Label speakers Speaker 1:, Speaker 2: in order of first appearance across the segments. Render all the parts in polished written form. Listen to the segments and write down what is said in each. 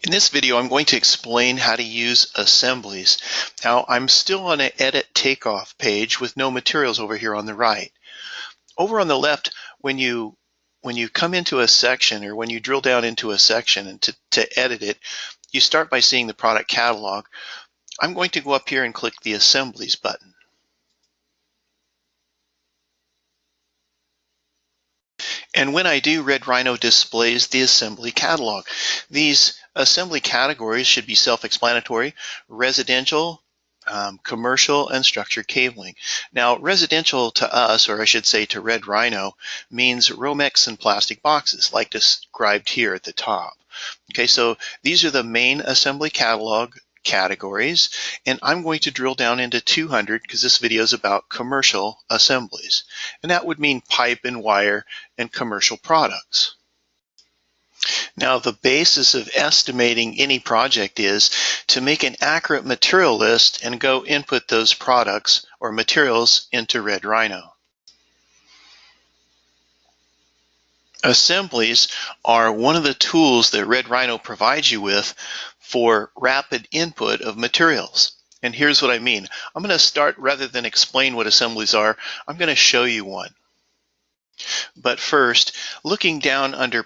Speaker 1: In this video, I'm going to explain how to use assemblies. Now, I'm still on an edit takeoff page with no materials over here on the right. Over on the left, when you come into a section or when you drill down into a section and to edit it, you start by seeing the product catalog. I'm going to go up here and click the Assemblies button. And when I do, Rhino displays the assembly catalog. These assembly categories should be self-explanatory: residential, commercial, and structured cabling. Now, residential to us, or I should say to Rhino, means Romex and plastic boxes, like described here at the top. Okay, so these are the main assembly catalog categories, and I'm going to drill down into 200 because this video is about commercial assemblies, and that would mean pipe and wire and commercial products. Now, the basis of estimating any project is to make an accurate material list and go input those products or materials into Rhino. Assemblies are one of the tools that Rhino provides you with for rapid input of materials. And here's what I mean. I'm going to start, rather than explain what assemblies are, I'm going to show you one. But first, looking down under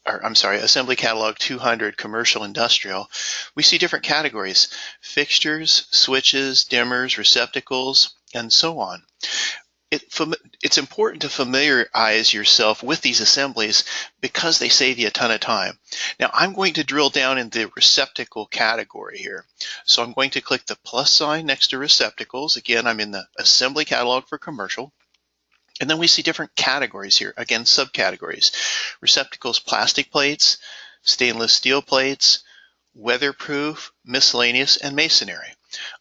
Speaker 1: Assembly Catalog 200 Commercial Industrial, we see different categories: fixtures, switches, dimmers, receptacles, and so on. It's important to familiarize yourself with these assemblies because they save you a ton of time. Now, I'm going to drill down in the receptacle category here. So I'm going to click the plus sign next to receptacles. Again, I'm in the Assembly Catalog for Commercial. And then we see different categories here, again, subcategories: receptacles, plastic plates, stainless steel plates, weatherproof, miscellaneous, and masonry.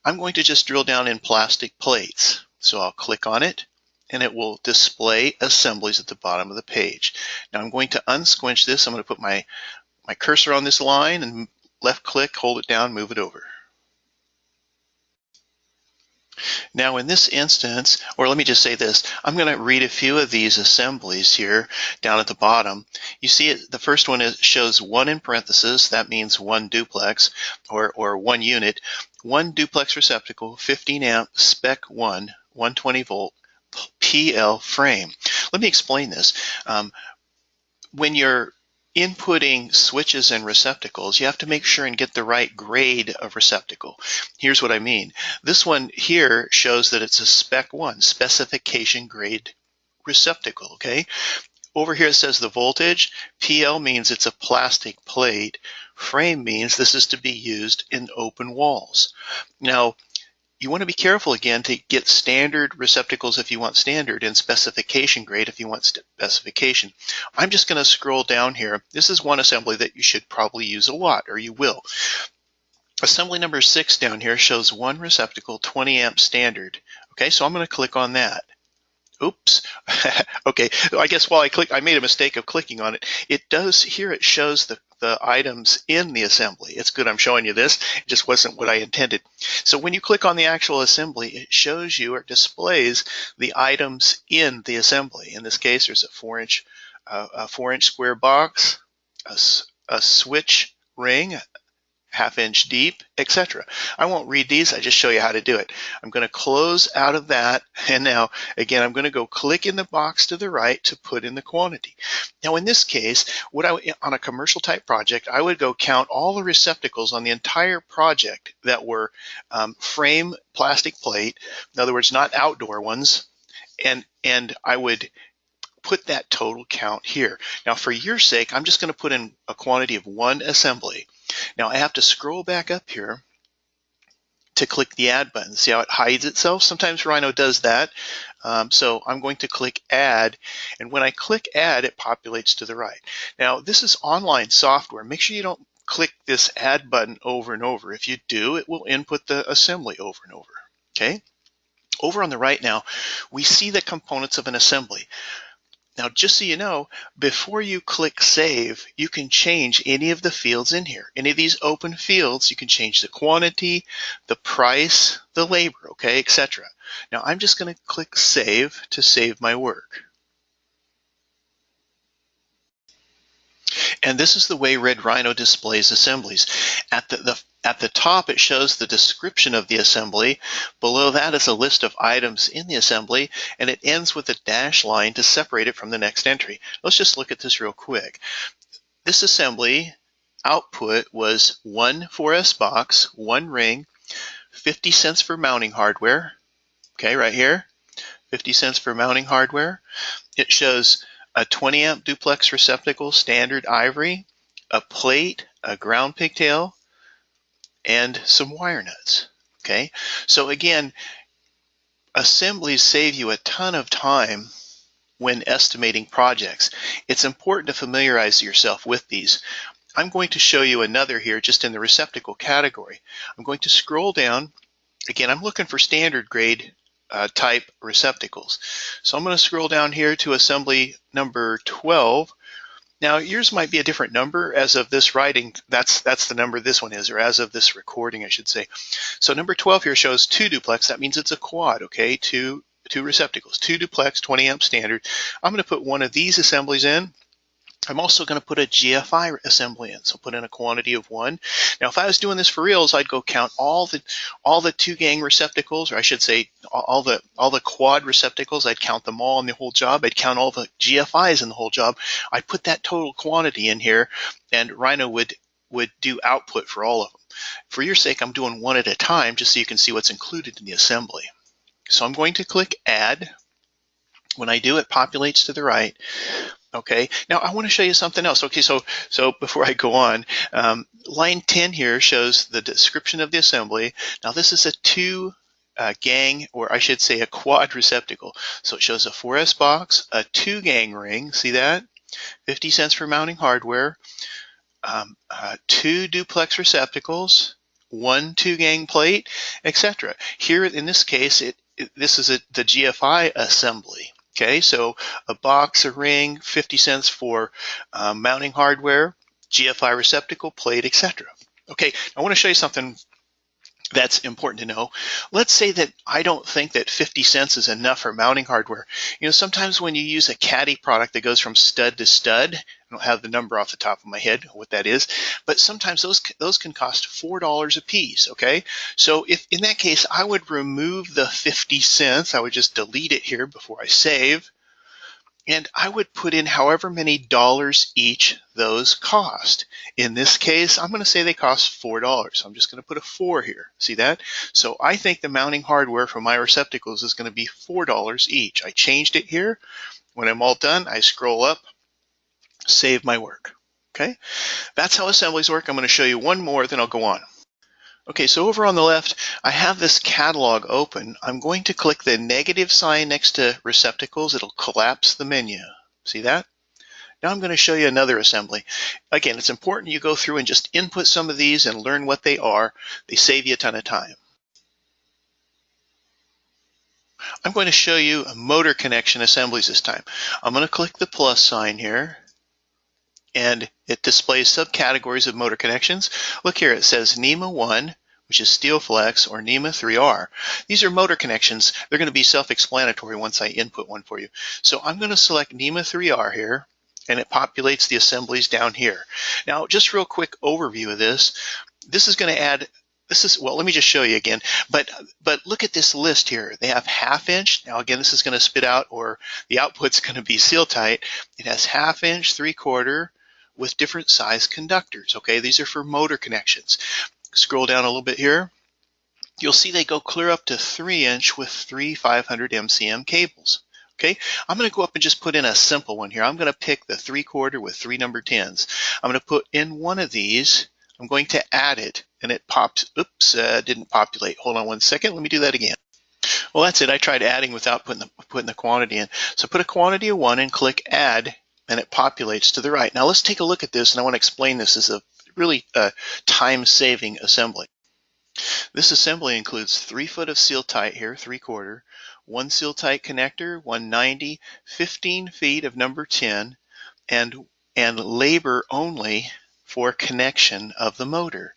Speaker 1: I'm going to just drill down in plastic plates. So I'll click on it, and it will display assemblies at the bottom of the page. Now I'm going to unsquinch this. I'm going to put my cursor on this line and left click, hold it down, move it over. Now in this instance, or let me just say this, I'm going to read a few of these assemblies here down at the bottom. You see it, the first one shows 1 in parentheses. That means 1 duplex or 1 unit. 1 duplex receptacle, 15 amp, spec 1, 120 volt, PL frame. Let me explain this. When you're inputting switches and receptacles, you have to make sure and get the right grade of receptacle. Here's what I mean. This one here shows that it's a spec 1, specification grade receptacle, okay? Over here it says the voltage. PL means it's a plastic plate. Frame means this is to be used in open walls. Now, you want to be careful again to get standard receptacles if you want standard, and specification grade if you want specification. I'm just going to scroll down here. This is one assembly that you should probably use a lot, or you will. Assembly number 6 down here shows 1 receptacle, 20 amp standard. Okay, so I'm going to click on that. Oops. Okay, I guess while I made a mistake of clicking on it. It shows the items in the assembly. It's good I'm showing you this. It just wasn't what I intended. So when you click on the actual assembly, it shows you or displays the items in the assembly. In this case, there's a 4-inch square box, a switch ring, 1/2 inch deep, etc. I won't read these, I just show you how to do it. I'm going to close out of that, and now again I'm going to go click in the box to the right to put in the quantity. Now in this case, on a commercial type project, I would go count all the receptacles on the entire project that were frame plastic plate, in other words not outdoor ones, and I would put that total count here. Now for your sake, I'm just going to put in a quantity of 1 assembly. Now I have to scroll back up here to click the add button. See how it hides itself? Sometimes Rhino does that. So I'm going to click add, and when I click add, it populates to the right. Now this is online software. Make sure you don't click this add button over and over. If you do, it will input the assembly over and over. Okay? Over on the right now, we see the components of an assembly. Now, just so you know, before you click Save, you can change any of the fields in here. Any of these open fields, you can change the quantity, the price, the labor, okay, etc. Now, I'm just going to click Save to save my work. And this is the way Red Rhino displays assemblies. At the top, it shows the description of the assembly. Below that is a list of items in the assembly, and it ends with a dash line to separate it from the next entry. Let's just look at this real quick. This assembly output was one 4S box, one ring, 50 cents for mounting hardware. Okay, right here, 50 cents for mounting hardware. It shows a 20 amp duplex receptacle, standard ivory, a plate, a ground pigtail, and some wire nuts. Okay, so again, assemblies save you a ton of time when estimating projects. It's important to familiarize yourself with these. I'm going to show you another here just in the receptacle category. I'm going to scroll down. Again, I'm looking for standard grade type receptacles. So I'm going to scroll down here to assembly number 12. Now yours might be a different number. As of this writing, that's the number this one is, or as of this recording, I should say. So number 12 here shows 2 duplex. That means it's a quad, okay? Two receptacles, 2 duplex, 20 amp standard. I'm going to put one of these assemblies in. I'm also going to put a GFI assembly in, so put in a quantity of 1. Now, if I was doing this for reals, I'd go count all the 2 gang receptacles, or I should say all the quad receptacles. I'd count them all in the whole job. I'd count all the GFIs in the whole job. I'd put that total quantity in here, and Rhino would do output for all of them. For your sake, I'm doing one at a time, just so you can see what's included in the assembly. So I'm going to click Add. When I do, it populates to the right. Okay, now I want to show you something else. Okay, so before I go on, line 10 here shows the description of the assembly. Now this is a 2 gang, or I should say a quad receptacle. So it shows a 4S box, a 2 gang ring, see that? 50 cents for mounting hardware, 2 duplex receptacles, 1 2 gang plate, etc. Here in this case, this is the GFI assembly. Okay, so a box, a ring, 50 cents for mounting hardware, GFI receptacle, plate, etc. Okay, I want to show you something that's important to know. Let's say that I don't think that 50 cents is enough for mounting hardware. You know, sometimes when you use a caddy product that goes from stud to stud, I don't have the number off the top of my head what that is, but sometimes those can cost $4 a piece, okay? So if in that case, I would remove the 50 cents. I would just delete it here before I save. And I would put in however many dollars each those cost. In this case, I'm going to say they cost $4. So I'm just going to put a 4 here. See that? So I think the mounting hardware for my receptacles is going to be $4 each. I changed it here. When I'm all done, I scroll up, save my work. Okay? That's how assemblies work. I'm going to show you one more, then I'll go on. Okay, so over on the left, I have this catalog open. I'm going to click the negative sign next to receptacles. It'll collapse the menu. See that? Now I'm going to show you another assembly. Again, it's important you go through and just input some of these and learn what they are. They save you a ton of time. I'm going to show you motor connection assemblies this time. I'm going to click the plus sign here, and it displays subcategories of motor connections. Look here, it says NEMA 1, which is steel flex, or NEMA 3R. These are motor connections. They're going to be self-explanatory once I input one for you. So I'm going to select NEMA 3R here, and it populates the assemblies down here. Now, just real quick overview of this. This is going to add, well, let me just show you again. But look at this list here. They have 1/2 inch. Now, again, this is going to spit out, or the output's going to be seal tight. It has 1/2 inch, 3/4, with different size conductors. Okay, these are for motor connections. Scroll down a little bit here. You'll see they go clear up to 3 inch with 3 500 MCM cables. Okay, I'm going to go up and just put in a simple one here. I'm going to pick the 3/4 with 3 number 10s. I'm going to put in one of these. I'm going to add it, and it pops. Oops, didn't populate. Hold on one second. Let me do that again. Well, that's it. I tried adding without putting the quantity in. So put a quantity of 1 and click Add, and it populates to the right. Now let's take a look at this, and I want to explain this as a really time-saving assembly. This assembly includes 3 foot of seal tight here, 3/4, 1 seal tight connector, 190, 15 feet of number 10, and labor only for connection of the motor.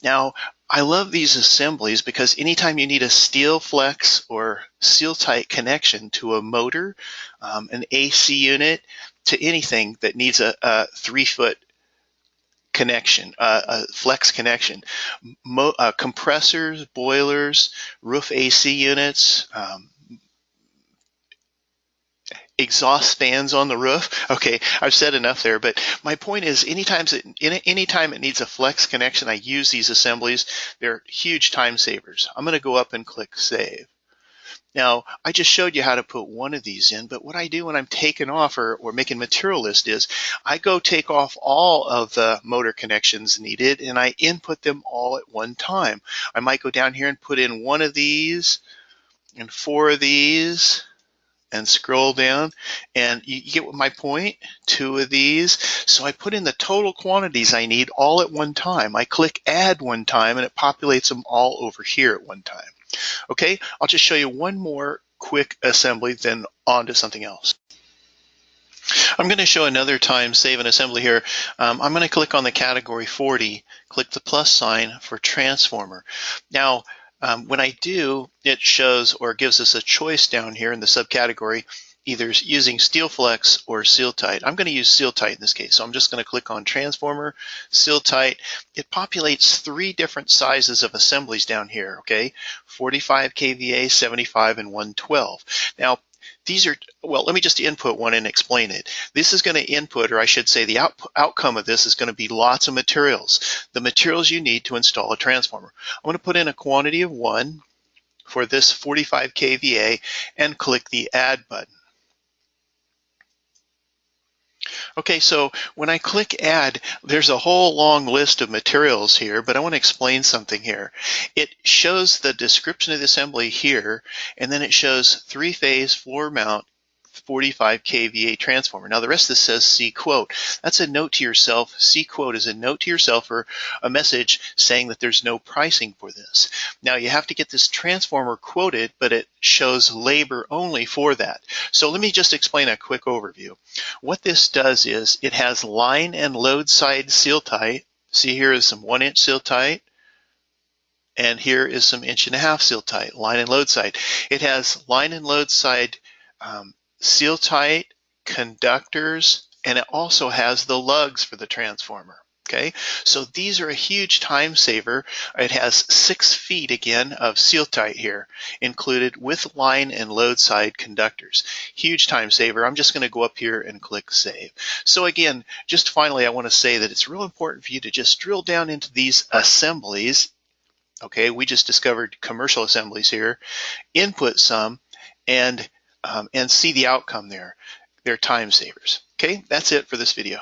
Speaker 1: Now, I love these assemblies because anytime you need a steel flex or seal tight connection to a motor, an AC unit, to anything that needs a 3 foot connection, a flex connection. Compressors, boilers, roof AC units, exhaust fans on the roof. Okay, I've said enough there, but my point is anytime it needs a flex connection, I use these assemblies. They're huge time savers. I'm going to go up and click Save. Now, I just showed you how to put one of these in, but what I do when I'm taking off or making material list is I go take off all of the motor connections needed and I input them all at one time. I might go down here and put in one of these and four of these and scroll down, and you get my point, two of these. So I put in the total quantities I need all at one time. I click Add one time and it populates them all over here at one time. Okay, I'll just show you one more quick assembly, then on to something else. I'm going to show another time save an assembly here. I'm going to click on the category 40, click the plus sign for transformer. Now, when I do, it shows or gives us a choice down here in the subcategory, either using Steel Flex or Seal Tight. I'm going to use Seal Tight in this case, so I'm just going to click on Transformer, Seal Tight. It populates 3 different sizes of assemblies down here, okay? 45 kVA, 75, and 112. Now, these are, well, let me just input one and explain it. This is going to input, or I should say the outcome of this is going to be lots of materials. The materials you need to install a transformer. I'm going to put in a quantity of 1 for this 45 kVA and click the Add button. Okay, so when I click Add, there's a whole long list of materials here, but I want to explain something here. It shows the description of the assembly here, and then it shows 3-phase floor mount 45 kVA transformer. Now the rest of this says see quote. That's a note to yourself. See quote is a note to yourself or a message saying that there's no pricing for this. Now you have to get this transformer quoted, but it shows labor only for that. So let me just explain a quick overview. What this does is it has line and load side seal tight. See, here is some 1-inch seal tight, and here is some 1.5-inch seal tight, line and load side. It has line and load side seal tight, conductors, and it also has the lugs for the transformer. Okay, so these are a huge time saver. It has 6 feet again of seal tight here included with line and load side conductors. Huge time saver. I'm just going to go up here and click Save. So again, just finally I want to say that it's real important for you to just drill down into these assemblies. Okay, we just discovered commercial assemblies here. Input some and see the outcome there. They're time savers. Okay, that's it for this video.